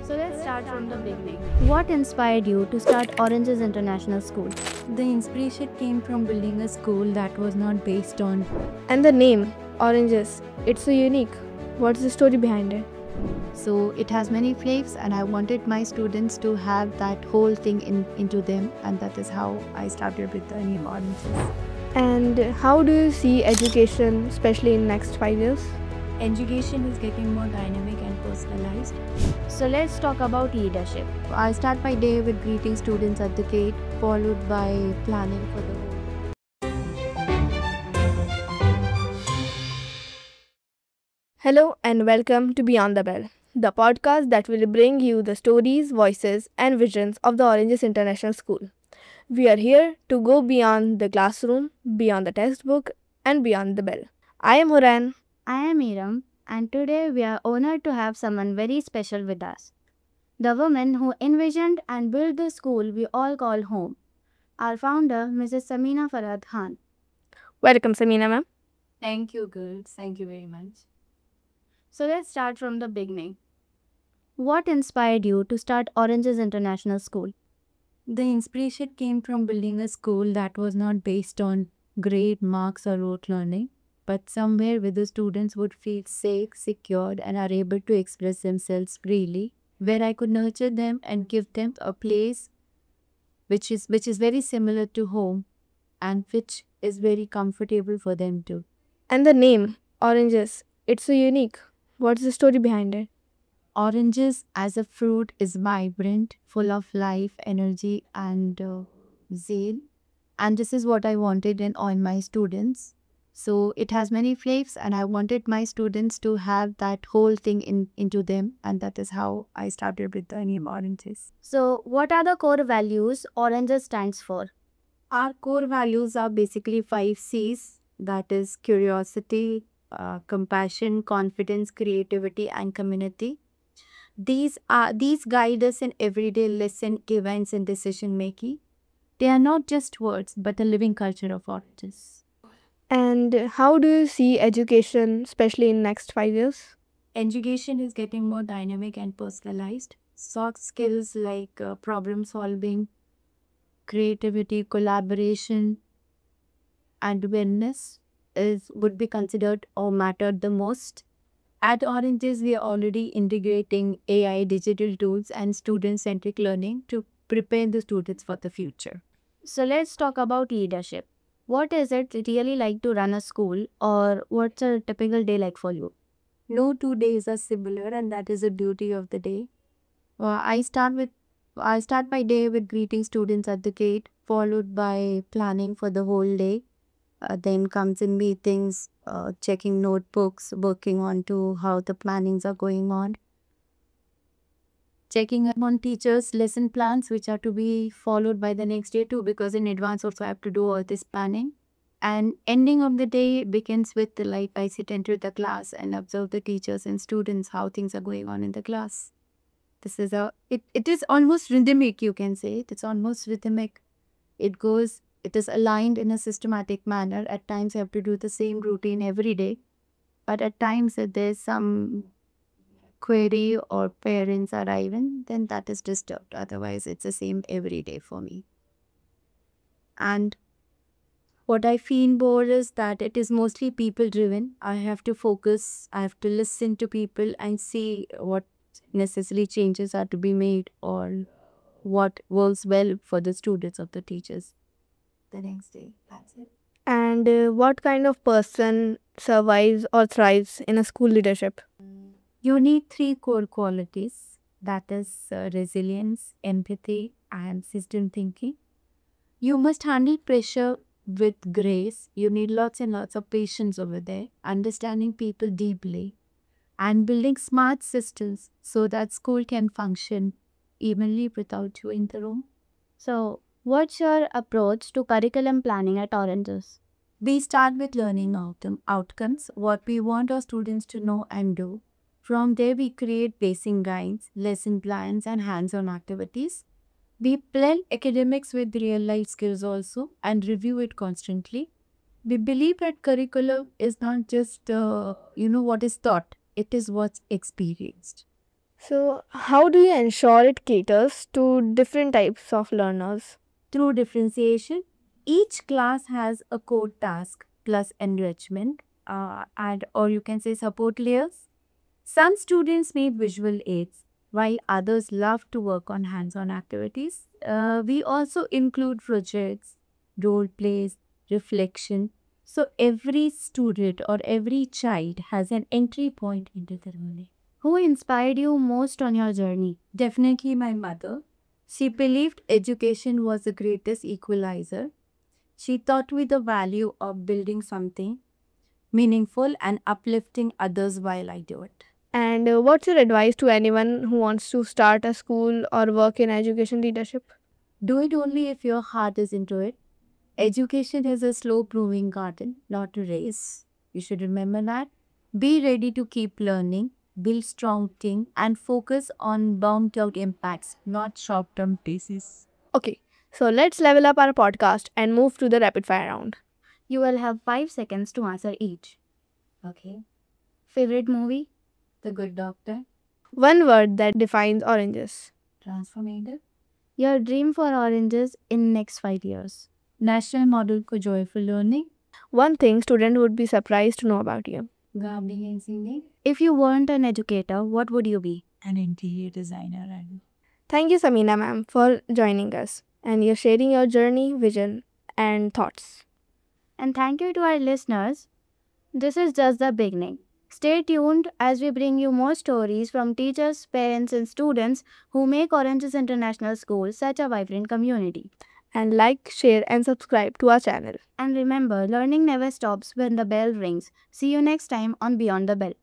So let's start from the beginning. What inspired you to start Oranges International School? The inspiration came from building a school that was not based on. And the name, Oranges, it's so unique. What's the story behind it? So it has many flavors, and I wanted my students to have that whole thing into them, and that is how I started with the name Oranges. And how do you see education, especially in next 5 years? Education is getting more dynamic and personalized. So let's talk about leadership. I start my day with greeting students at the gate, followed by planning for the whole. Hello and welcome to Beyond the Bell, the podcast that will bring you the stories, voices, and visions of the Oranges International School. We are here to go beyond the classroom, beyond the textbook, and beyond the bell. I am Huran. I am Iram, and today we are honored to have someone very special with us. The woman who envisioned and built the school we all call home. Our founder, Mrs. Samina Farhad Khan. Welcome, Samina ma'am. Thank you, girls. Thank you very much. So let's start from the beginning. What inspired you to start Oranges International School? The inspiration came from building a school that was not based on grade, marks, or rote learning, but somewhere where the students would feel safe, secured, and are able to express themselves freely, where I could nurture them and give them a place which is very similar to home and which is very comfortable for them too. And the name, Oranges, it's so unique. What's the story behind it? Oranges as a fruit is vibrant, full of life, energy, and zeal. And this is what I wanted in all my students. So it has many flavors, and I wanted my students to have that whole thing into them, and that is how I started with the name Oranges. So, what are the core values Oranges stands for? Our core values are basically 5 C's, that is curiosity, compassion, confidence, creativity, and community. These guide us in everyday lesson, events, and decision making. They are not just words, but a living culture of Oranges. And how do you see education, especially in next 5 years? Education is getting more dynamic and personalized. Soft skills like problem solving, creativity, collaboration, and awareness would be considered or mattered the most. At Oranges, we are already integrating AI, digital tools, and student-centric learning to prepare the students for the future. So, let's talk about leadership. What is it really like to run a school, or what's a typical day like for you? No 2 days are similar, and that is the beauty of the day. I start my day with greeting students at the gate, followed by planning for the whole day. Then comes in meetings, checking notebooks, working on to how the plannings are going on. Checking up on teachers' lesson plans, which are to be followed by the next day too, because in advance also I have to do all this planning. And ending of the day begins with like I enter the class and observe the teachers and students, how things are going on in the class. This is it is almost rhythmic, you can say. It's almost rhythmic. It is aligned in a systematic manner. At times, you have to do the same routine every day. But at times, if there's some query or parents arriving, then that is disturbed. Otherwise, it's the same every day for me. And what I feel more is that it is mostly people driven. I have to focus, I have to listen to people and see what necessary changes are to be made or what works well for the students of the teachers. The next day, that's it. And what kind of person survives or thrives in a school leadership? You need 3 core qualities, that is resilience, empathy, and system thinking. You must handle pressure with grace. You need lots and lots of patience over there, understanding people deeply, and building smart systems so that school can function evenly without you in the room. So, what's your approach to curriculum planning at Oranges? We start with learning outcomes, what we want our students to know and do. From there, we create basic guides, lesson plans, and hands-on activities. We blend academics with real-life skills also and review it constantly. We believe that curriculum is not just, what is taught. It is what's experienced. So, how do you ensure it caters to different types of learners? Through differentiation, each class has a core task plus enrichment, and or you can say support layers. Some students need visual aids, while others love to work on hands-on activities. We also include projects, role plays, reflection. So every student or every child has an entry point into the learning. Who inspired you most on your journey? Definitely my mother. She believed education was the greatest equalizer. She taught me the value of building something meaningful and uplifting others while I do it. And what's your advice to anyone who wants to start a school or work in education leadership? Do it only if your heart is into it. Education is a slow proving garden, not a race. You should remember that. Be ready to keep learning, build strong team, and focus on long-term impacts, not short-term basis. Okay, so let's level up our podcast and move to the rapid fire round. You will have 5 seconds to answer each. Okay. Favorite movie? The Good Doctor, One word that defines oranges. transformative. Your dream for Oranges in next 5 years. National Model for Joyful Learning. One thing student would be surprised to know about you. Gardening and singing. If you weren't an educator, what would you be? An interior designer. And Thank you, Samina ma'am, for joining us and you're sharing your journey, vision, and thoughts. And thank you to our listeners. This is just the beginning. Stay tuned as we bring you more stories from teachers, parents, and students who make Oranges International School such a vibrant community. And like, share, and subscribe to our channel. And remember, learning never stops when the bell rings. See you next time on Beyond the Bell.